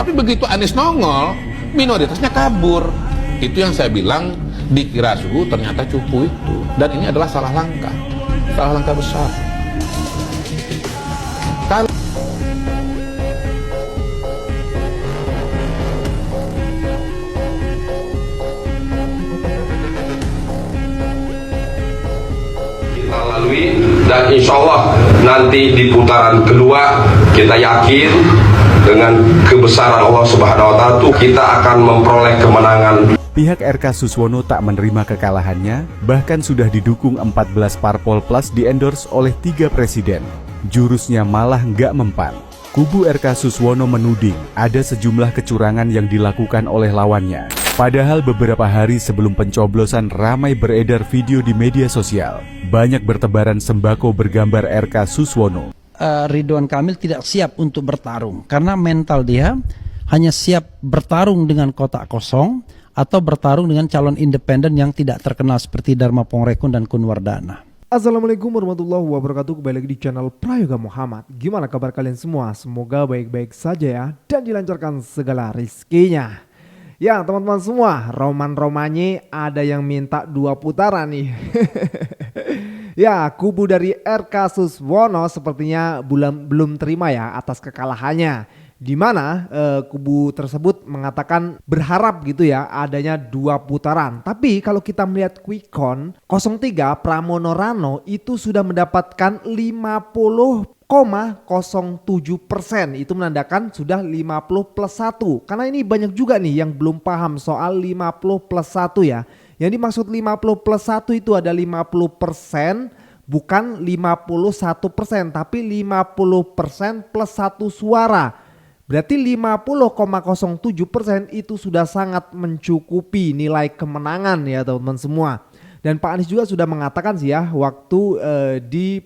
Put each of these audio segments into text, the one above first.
Tapi begitu Anies nongol, minoritasnya kabur. Itu yang saya bilang, dikira suhu ternyata cupu itu. Dan ini adalah salah langkah besar. Kalau kita lalui, dan insya Allah nanti di putaran kedua kita yakin dengan kebesaran Allah Subhanahu wa Ta'ala kita akan memperoleh kemenangan. Pihak RK Suswono tak menerima kekalahannya, bahkan sudah didukung 14 parpol plus di-endorse oleh 3 presiden. Jurusnya malah nggak mempan. Kubu RK Suswono menuding ada sejumlah kecurangan yang dilakukan oleh lawannya. Padahal beberapa hari sebelum pencoblosan ramai beredar video di media sosial. Banyak bertebaran sembako bergambar RK Suswono. Ridwan Kamil tidak siap untuk bertarung karena mental dia hanya siap bertarung dengan kotak kosong atau bertarung dengan calon independen yang tidak terkenal seperti Dharma Pongrekun dan Kun Wardana. Assalamualaikum warahmatullahi wabarakatuh. Kembali lagi di channel Prayoga Muhammad. Gimana kabar kalian semua? Semoga baik-baik saja ya, dan dilancarkan segala rizkinya. Ya teman-teman semua, roman-romanye ada yang minta 2 putaran nih. Ya, kubu dari RK Suswono sepertinya belum terima ya atas kekalahannya. Di mana kubu tersebut mengatakan berharap gitu ya adanya 2 putaran. Tapi kalau kita melihat quick count 03 Pramono Rano itu sudah mendapatkan 50,07%. Itu menandakan sudah 50+1. Karena ini banyak juga nih yang belum paham soal 50+1 ya. Yang dimaksud 50+1 itu ada 50%, bukan 51%, tapi 50% plus 1 suara. Berarti 50,07% itu sudah sangat mencukupi nilai kemenangan ya teman-teman semua. Dan Pak Anies juga sudah mengatakan sih ya waktu di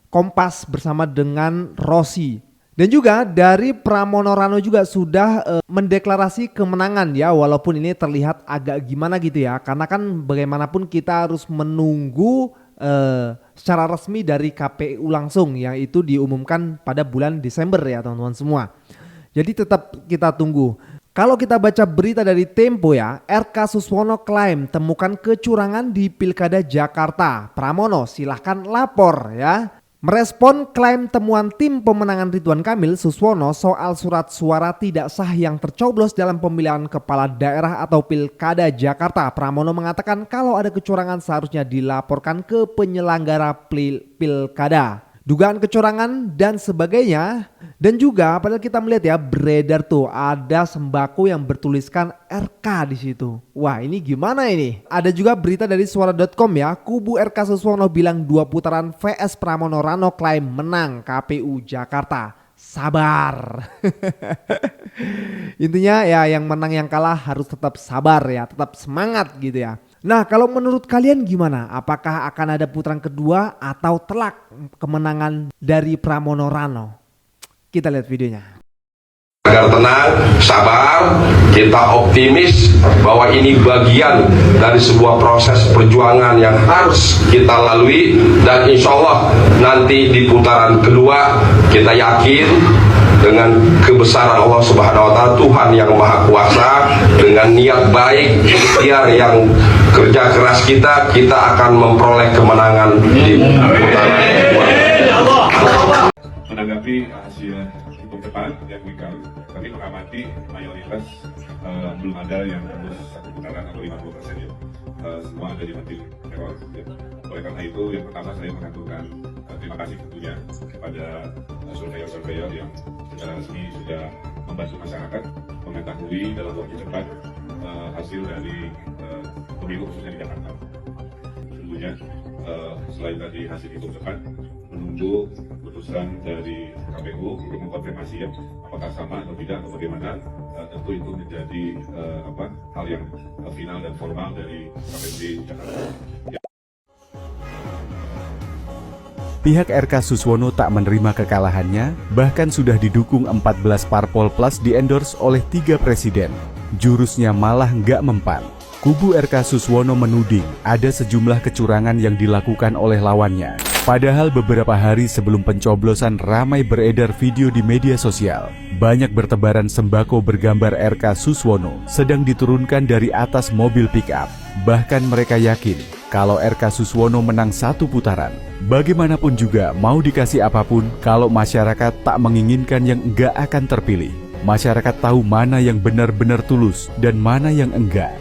Kompas bersama dengan Rossi. Dan juga dari Pramono Rano juga sudah mendeklarasi kemenangan ya, walaupun ini terlihat agak gimana gitu ya. Karena kan bagaimanapun kita harus menunggu secara resmi dari KPU langsung yang itu diumumkan pada bulan Desember ya teman-teman semua. Jadi tetap kita tunggu. Kalau kita baca berita dari Tempo ya, RK Suswono klaim temukan kecurangan di Pilkada Jakarta. Pramono silahkan lapor ya. Merespon klaim temuan tim pemenangan Ridwan Kamil, Suswono soal surat suara tidak sah yang tercoblos dalam pemilihan kepala daerah atau Pilkada Jakarta. Pramono mengatakan kalau ada kecurangan seharusnya dilaporkan ke penyelenggara Pilkada. Dugaan kecurangan dan sebagainya. Dan juga padahal kita melihat ya beredar tuh ada sembako yang bertuliskan RK di situ. Wah ini gimana ini? Ada juga berita dari suara.com ya. Kubu RK Suswono bilang 2 putaran VS Pramono Rano klaim menang KPU Jakarta. Sabar. Intinya ya yang menang yang kalah harus tetap sabar ya, tetap semangat gitu ya. Nah kalau menurut kalian gimana? Apakah akan ada putaran kedua atau telak kemenangan dari Pramono Rano? Kita lihat videonya. Agar tenang, sabar, kita optimis bahwa ini bagian dari sebuah proses perjuangan yang harus kita lalui. Dan insya Allah nanti di putaran kedua kita yakin dengan kebesaran Allah Subhanahu wa Ta'ala, Tuhan yang Maha Kuasa, dengan niat baik, ikhtiar yang kerja keras kita akan memperoleh kemenangan di putaran kedua. Menanggapi hasil hitung cepat yang kami mengamati mayoritas belum ada yang tembus 1 putaran atau 50% ya. Semua ada di mati teror ya. Oleh karena itu yang pertama saya mengaturkan terima kasih tentunya kepada surveyor-surveyor yang secara resmi sudah membantu masyarakat mengetahui dalam waktu cepat hasil dari pemilu khususnya di Jakarta. Tentunya selain tadi hasil hitung cepat, menunggu keputusan dari KPU untuk mengkonfirmasi ya apakah sama atau tidak atau bagaimana. Tentu itu menjadi hal yang final dan formal dari KPU Jakarta. Ya. Pihak RK Suswono tak menerima kekalahannya, bahkan sudah didukung 14 parpol plus di-endorse oleh 3 presiden. Jurusnya malah nggak mempan. Kubu RK Suswono menuding ada sejumlah kecurangan yang dilakukan oleh lawannya. Padahal beberapa hari sebelum pencoblosan ramai beredar video di media sosial. Banyak bertebaran sembako bergambar RK Suswono sedang diturunkan dari atas mobil pick-up. Bahkan mereka yakin kalau RK Suswono menang 1 putaran. Bagaimanapun juga mau dikasih apapun, kalau masyarakat tak menginginkan yang enggak akan terpilih. Masyarakat tahu mana yang benar-benar tulus dan mana yang enggak.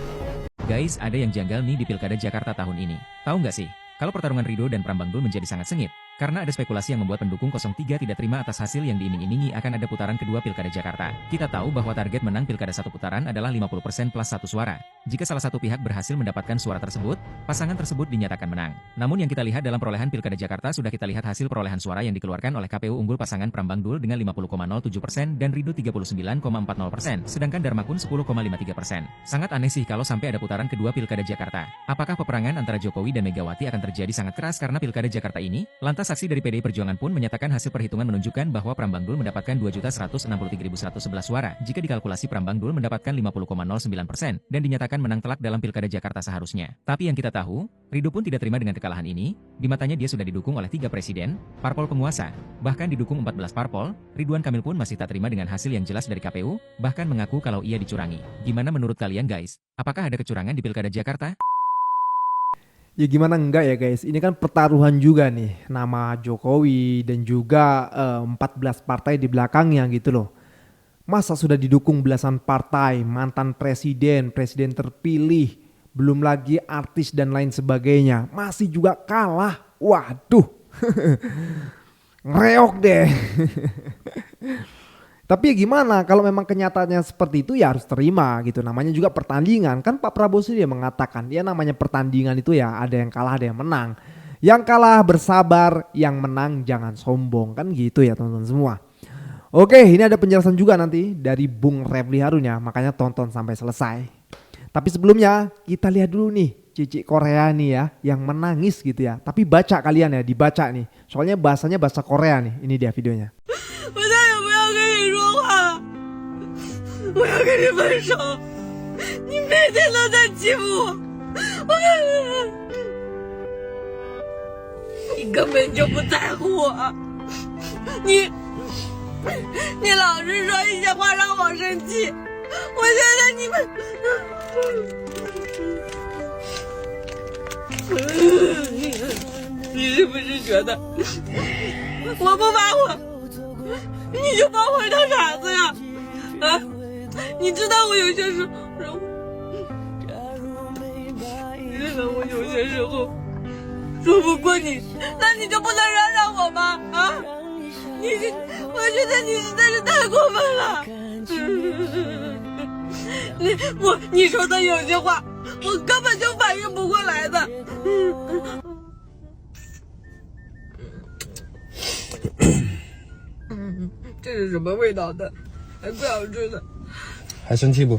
Guys, ada yang janggal nih di Pilkada Jakarta tahun ini. Tahu nggak sih? Kalau pertarungan Ridho dan Pram Bang Dul menjadi sangat sengit, karena ada spekulasi yang membuat pendukung 03 tidak terima atas hasil yang diiming-imingi akan ada putaran kedua Pilkada Jakarta. Kita tahu bahwa target menang Pilkada 1 putaran adalah 50% plus 1 suara. Jika salah satu pihak berhasil mendapatkan suara tersebut, pasangan tersebut dinyatakan menang. Namun yang kita lihat dalam perolehan Pilkada Jakarta sudah kita lihat hasil perolehan suara yang dikeluarkan oleh KPU unggul pasangan Pram Bang Dul dengan 50,07% dan Ridho 39,40%, sedangkan Darmakun 10,53%. Sangat aneh sih kalau sampai ada putaran kedua Pilkada Jakarta. Apakah peperangan antara Jokowi dan Megawati akan terjadi sangat keras karena Pilkada Jakarta ini? Lantas saksi dari PDI Perjuangan pun menyatakan hasil perhitungan menunjukkan bahwa Pram Bang Dul mendapatkan 2.163.111 suara jika dikalkulasi Pram Bang Dul mendapatkan 50,09% dan dinyatakan menang telak dalam Pilkada Jakarta seharusnya. Tapi yang kita tahu, Ridho pun tidak terima dengan kekalahan ini. Di matanya dia sudah didukung oleh 3 presiden, parpol penguasa, bahkan didukung 14 parpol. Ridwan Kamil pun masih tak terima dengan hasil yang jelas dari KPU, bahkan mengaku kalau ia dicurangi. Gimana menurut kalian guys? Apakah ada kecurangan di Pilkada Jakarta? Ya gimana enggak ya guys, ini kan pertaruhan juga nih, nama Jokowi dan juga 14 partai di belakangnya gitu loh. Masa sudah didukung belasan partai, mantan presiden, presiden terpilih, belum lagi artis dan lain sebagainya, masih juga kalah. Waduh, ngereok deh. Tapi ya gimana, kalau memang kenyataannya seperti itu ya harus terima gitu. Namanya juga pertandingan. Kan Pak Prabowo sendiri mengatakan, ya namanya pertandingan itu ya ada yang kalah ada yang menang. Yang kalah bersabar, yang menang jangan sombong. Kan gitu ya teman-teman semua. Oke, ini ada penjelasan juga nanti dari Bung Refli Harun ya. Makanya tonton sampai selesai. Tapi sebelumnya kita lihat dulu nih Cici Korea nih ya, yang menangis gitu ya. Tapi baca kalian ya, dibaca nih. Soalnya bahasanya bahasa Korea nih. Ini dia videonya. 我要跟你分手，你每天都在欺负我，你根本就不在乎我，你老是说一些话让我生气，我觉得你们，你是不是觉得我不发火，你就把我当傻子呀？啊？ 你知道我有些时候，说不过你，那你就不能让我吗？啊！我觉得你实在是太过分了。你说的有些话，我根本就反应不过来的。这是什么味道的？还不好吃的。 还生气不？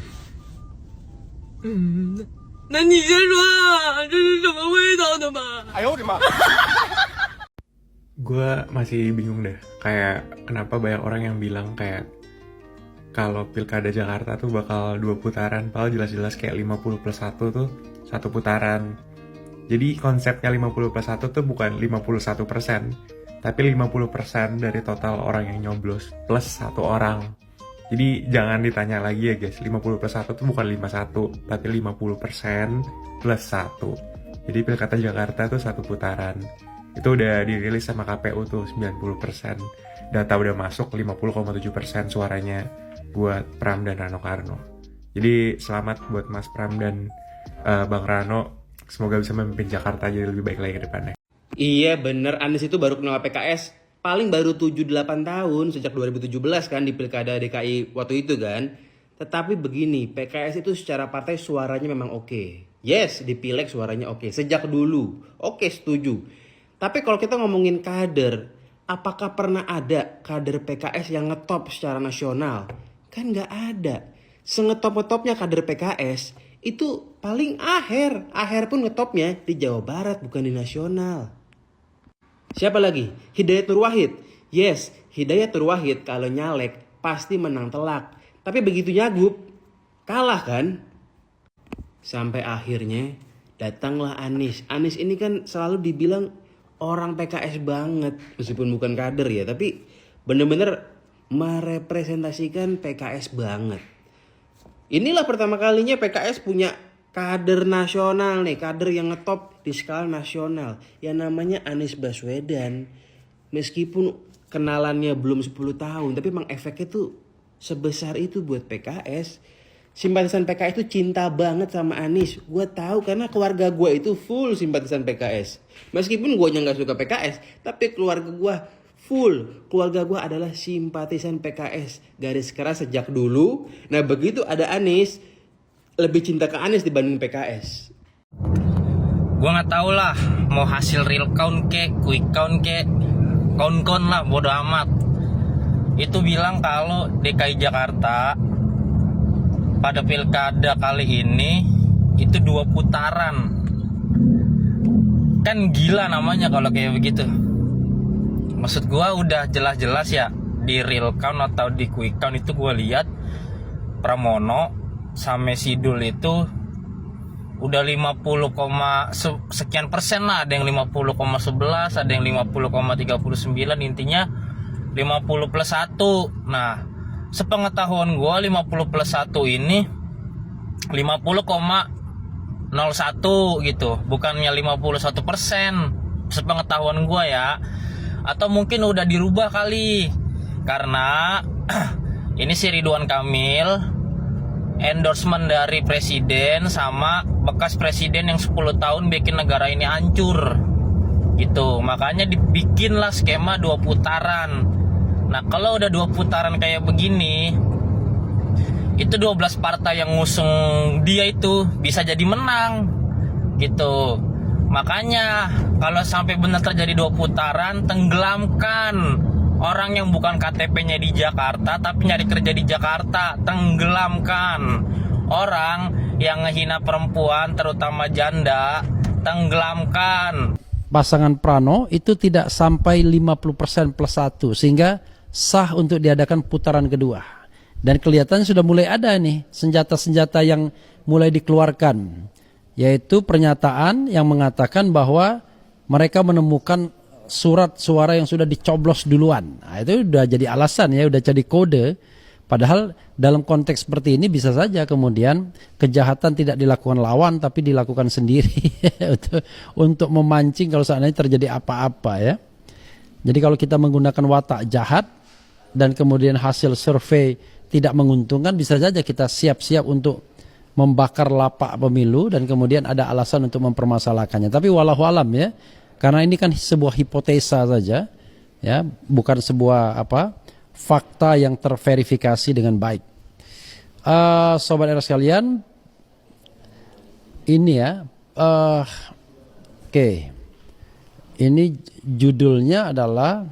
那你先说啊，这是什么味道的嘛？哎呦我的妈！ Gue masih bingung deh, kayak kenapa banyak orang yang bilang kayak kalau Pilkada Jakarta tuh bakal 2 putaran, padahal jelas-jelas kayak 50+1 tuh 1 putaran. Jadi konsepnya 50+1 tuh bukan 51%, tapi 50% dari total orang yang nyoblos plus 1 orang. Jadi jangan ditanya lagi ya guys, 50+1 itu bukan 51, tapi 50% plus 1. Jadi Pilkada Jakarta tuh 1 putaran. Itu udah dirilis sama KPU tuh 90%. Data udah masuk 50,7% suaranya buat Pram dan Rano Karno. Jadi selamat buat Mas Pram dan Bang Rano. Semoga bisa memimpin Jakarta jadi lebih baik lagi ke depannya. Iya bener, Anies itu baru kenal PKS. Paling baru 7-8 tahun sejak 2017 kan di Pilkada DKI waktu itu kan. Tetapi begini, PKS itu secara partai suaranya memang oke. Yes, di Pileg suaranya oke. Sejak dulu, oke setuju. Tapi kalau kita ngomongin kader, apakah pernah ada kader PKS yang ngetop secara nasional? Kan nggak ada. Sengetop-ngetopnya kader PKS itu paling Aher. Aher pun ngetopnya di Jawa Barat bukan di nasional. Siapa lagi? Hidayat Nur Wahid. Yes, Hidayat Nur Wahid kalau nyalek pasti menang telak. Tapi begitu nyagup, kalah kan? Sampai akhirnya datanglah Anies. Anies ini kan selalu dibilang orang PKS banget, meskipun bukan kader ya, tapi bener-bener merepresentasikan PKS banget. Inilah pertama kalinya PKS punya kader nasional nih, kader yang ngetop di skala nasional, yang namanya Anies Baswedan. Meskipun kenalannya belum 10 tahun, tapi emang efeknya tuh sebesar itu buat PKS. Simpatisan PKS itu cinta banget sama Anies. Gue tahu karena keluarga gue itu full simpatisan PKS. Meskipun gue nggak suka PKS, tapi keluarga gue full. Keluarga gue adalah simpatisan PKS. Garis keras sejak dulu. Nah begitu ada Anies, lebih cinta ke Anies dibanding PKS. Gue nggak tahu lah, mau hasil real count kek, quick count kek, count lah, bodo amat. Itu bilang kalau DKI Jakarta pada pilkada kali ini itu 2 putaran. Kan gila namanya kalau kayak begitu. Maksud gue udah jelas-jelas ya, di real count atau di quick count itu gue lihat Pramono sama Sidul itu udah 50, sekian persen lah. Ada yang 50,11, ada yang 50,39, intinya 50 plus 1. Nah, sepengetahuan gue 50 plus 1 ini 50,01 gitu, bukannya 51%. Sepengetahuan gue ya. Atau mungkin udah dirubah kali, karena ini si Ridwan Kamil endorsement dari presiden sama bekas presiden yang 10 tahun bikin negara ini hancur gitu. Makanya dibikinlah skema 2 putaran. Nah kalau udah 2 putaran kayak begini, itu 12 partai yang ngusung dia itu bisa jadi menang gitu. Makanya kalau sampai benar terjadi 2 putaran, tenggelamkan orang yang bukan KTP-nya di Jakarta tapi nyari kerja di Jakarta. Tenggelamkan orang yang ngehina perempuan, terutama janda. Tenggelamkan. Pasangan Prano itu tidak sampai 50% plus 1, sehingga sah untuk diadakan putaran kedua. Dan kelihatan sudah mulai ada nih senjata-senjata yang mulai dikeluarkan, yaitu pernyataan yang mengatakan bahwa mereka menemukan surat suara yang sudah dicoblos duluan. Nah, itu udah jadi alasan ya, udah jadi kode. Padahal dalam konteks seperti ini bisa saja kemudian kejahatan tidak dilakukan lawan tapi dilakukan sendiri untuk memancing kalau seandainya terjadi apa-apa ya. Jadi kalau kita menggunakan watak jahat dan kemudian hasil survei tidak menguntungkan, bisa saja kita siap-siap untuk membakar lapak pemilu dan kemudian ada alasan untuk mempermasalahkannya. Tapi walau alam ya, karena ini kan sebuah hipotesa saja, ya, bukan sebuah fakta yang terverifikasi dengan baik. Sobat era sekalian, ini ya, oke, ini judulnya adalah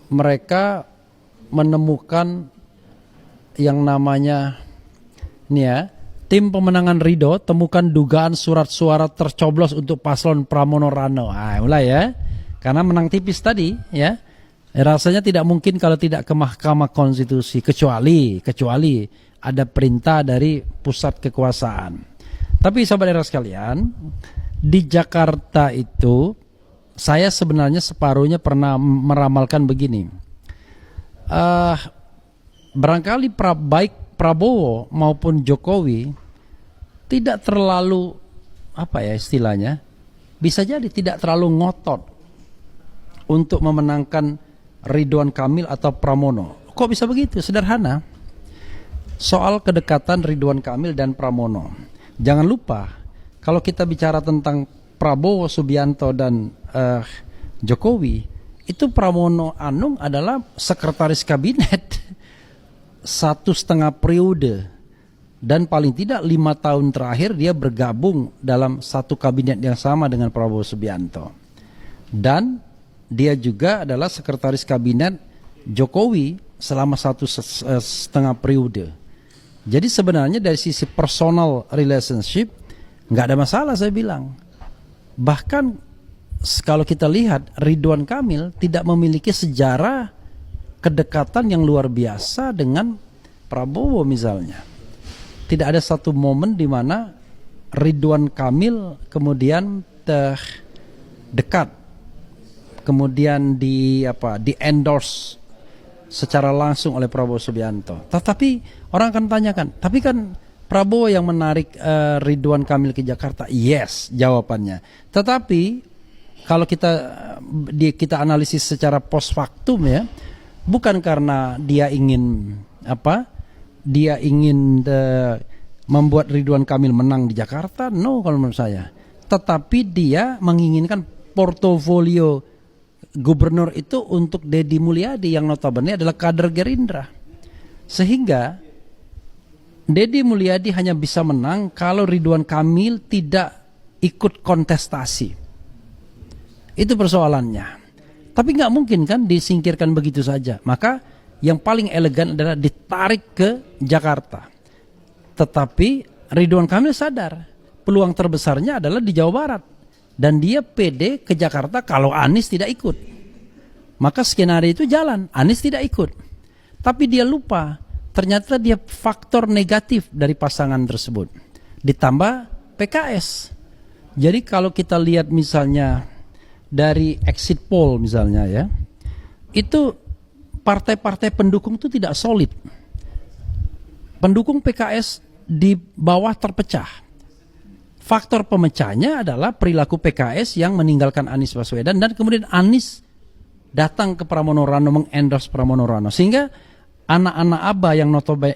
mereka menemukan yang namanya ini ya, tim pemenangan Ridho temukan dugaan surat suara tercoblos untuk paslon Pramono Rano. Mulai ya, karena menang tipis tadi ya. Rasanya tidak mungkin kalau tidak ke Mahkamah Konstitusi, kecuali ada perintah dari pusat kekuasaan. Tapi sahabat era sekalian, di Jakarta itu saya sebenarnya separuhnya pernah meramalkan begini. Barangkali baik Prabowo maupun Jokowi tidak terlalu istilahnya, bisa jadi tidak terlalu ngotot untuk memenangkan Ridwan Kamil atau Pramono. Kok bisa begitu? Sederhana. Soal kedekatan Ridwan Kamil dan Pramono. Jangan lupa, kalau kita bicara tentang Prabowo Subianto dan Jokowi, itu Pramono Anung adalah sekretaris kabinet 1,5 periode. Dan paling tidak 5 tahun terakhir dia bergabung dalam satu kabinet yang sama dengan Prabowo Subianto. Dan dia juga adalah sekretaris kabinet Jokowi selama 1,5 periode. Jadi sebenarnya dari sisi personal relationship nggak ada masalah, saya bilang. Bahkan kalau kita lihat Ridwan Kamil tidak memiliki sejarah kedekatan yang luar biasa dengan Prabowo misalnya. Tidak ada satu momen di mana Ridwan Kamil kemudian dekat, kemudian di endorse secara langsung oleh Prabowo Subianto. Tetapi orang akan tanyakan, tapi kan Prabowo yang menarik Ridwan Kamil ke Jakarta. Yes, jawabannya. Tetapi kalau kita analisis secara post factum ya, bukan karena dia ingin membuat Ridwan Kamil menang di Jakarta, no kalau menurut saya. Tetapi dia menginginkan portofolio gubernur itu untuk Deddy Mulyadi yang notabene adalah kader Gerindra. Sehingga Deddy Mulyadi hanya bisa menang kalau Ridwan Kamil tidak ikut kontestasi. Itu persoalannya. Tapi nggak mungkin kan disingkirkan begitu saja. Maka yang paling elegan adalah ditarik ke Jakarta. Tetapi Ridwan Kamil sadar peluang terbesarnya adalah di Jawa Barat. Dan dia pede ke Jakarta kalau Anies tidak ikut. Maka skenario itu jalan, Anies tidak ikut. Tapi dia lupa, ternyata dia faktor negatif dari pasangan tersebut. Ditambah PKS. Jadi kalau kita lihat misalnya dari exit poll misalnya ya, itu partai-partai pendukung itu tidak solid. Pendukung PKS di bawah terpecah. Faktor pemecahnya adalah perilaku PKS yang meninggalkan Anies Baswedan dan kemudian Anies datang ke Pramono Rano mengendorse Pramono Rano sehingga anak-anak ABA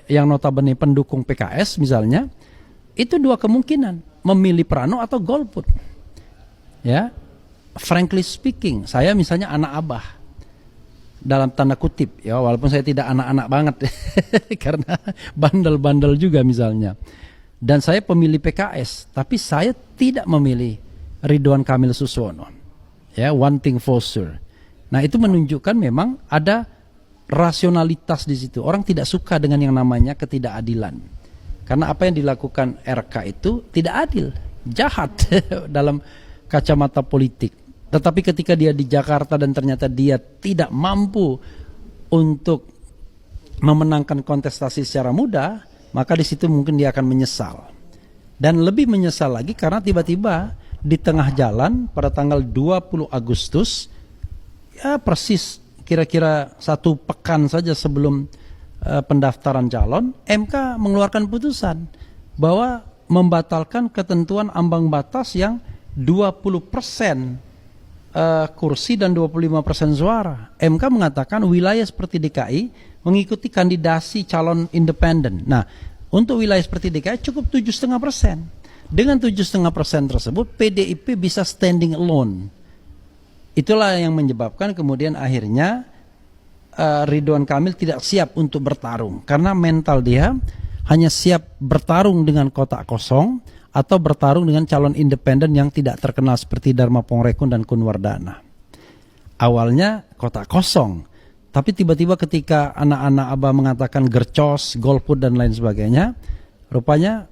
yang notabene pendukung PKS misalnya itu dua kemungkinan memilih Prano atau golput. Ya, frankly speaking, saya misalnya anak ABA dalam tanda kutip ya walaupun saya tidak anak-anak banget karena bandel-bandel juga misalnya. Dan saya pemilih PKS, tapi saya tidak memilih Ridwan Kamil Suswono. Ya, one thing for sure. Nah, itu menunjukkan memang ada rasionalitas di situ. Orang tidak suka dengan yang namanya ketidakadilan. Karena apa yang dilakukan RK itu tidak adil, jahat dalam kacamata politik. Tetapi ketika dia di Jakarta dan ternyata dia tidak mampu untuk memenangkan kontestasi secara mudah, maka di situ mungkin dia akan menyesal. Dan lebih menyesal lagi karena tiba-tiba di tengah jalan pada tanggal 20 Agustus, ya persis kira-kira 1 pekan saja sebelum pendaftaran calon, MK mengeluarkan putusan bahwa membatalkan ketentuan ambang batas yang 20% kursi dan 25% suara. MK mengatakan wilayah seperti DKI mengikuti kandidasi calon independen. Nah, untuk wilayah seperti DKI cukup 7,5%. Dengan 7,5% tersebut, PDIP bisa standing alone. Itulah yang menyebabkan kemudian akhirnya Ridwan Kamil tidak siap untuk bertarung. Karena mental dia hanya siap bertarung dengan kotak kosong atau bertarung dengan calon independen yang tidak terkenal seperti Dharma Pongrekun dan Kun Wardana. Awalnya kotak kosong. Tapi tiba-tiba ketika anak-anak ABA mengatakan gercos, golput dan lain sebagainya, rupanya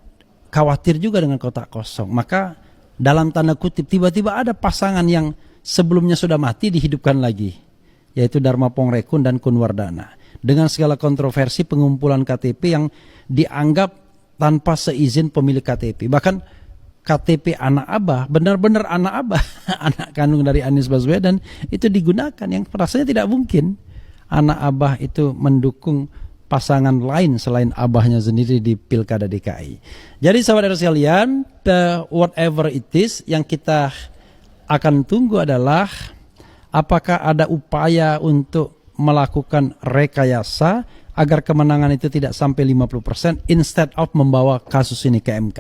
khawatir juga dengan kotak kosong. Maka dalam tanda kutip tiba-tiba ada pasangan yang sebelumnya sudah mati dihidupkan lagi, yaitu Dharma Pongrekun dan Kun Wardana. Dengan segala kontroversi pengumpulan KTP yang dianggap tanpa seizin pemilik KTP. Bahkan KTP anak ABA, benar-benar anak ABA, anak kandung dari Anies Baswedan itu digunakan, yang rasanya tidak mungkin anak Abah itu mendukung pasangan lain selain abahnya sendiri di Pilkada DKI. Jadi saudara sekalian, whatever it is, yang kita akan tunggu adalah apakah ada upaya untuk melakukan rekayasa agar kemenangan itu tidak sampai 50% instead of membawa kasus ini ke MK.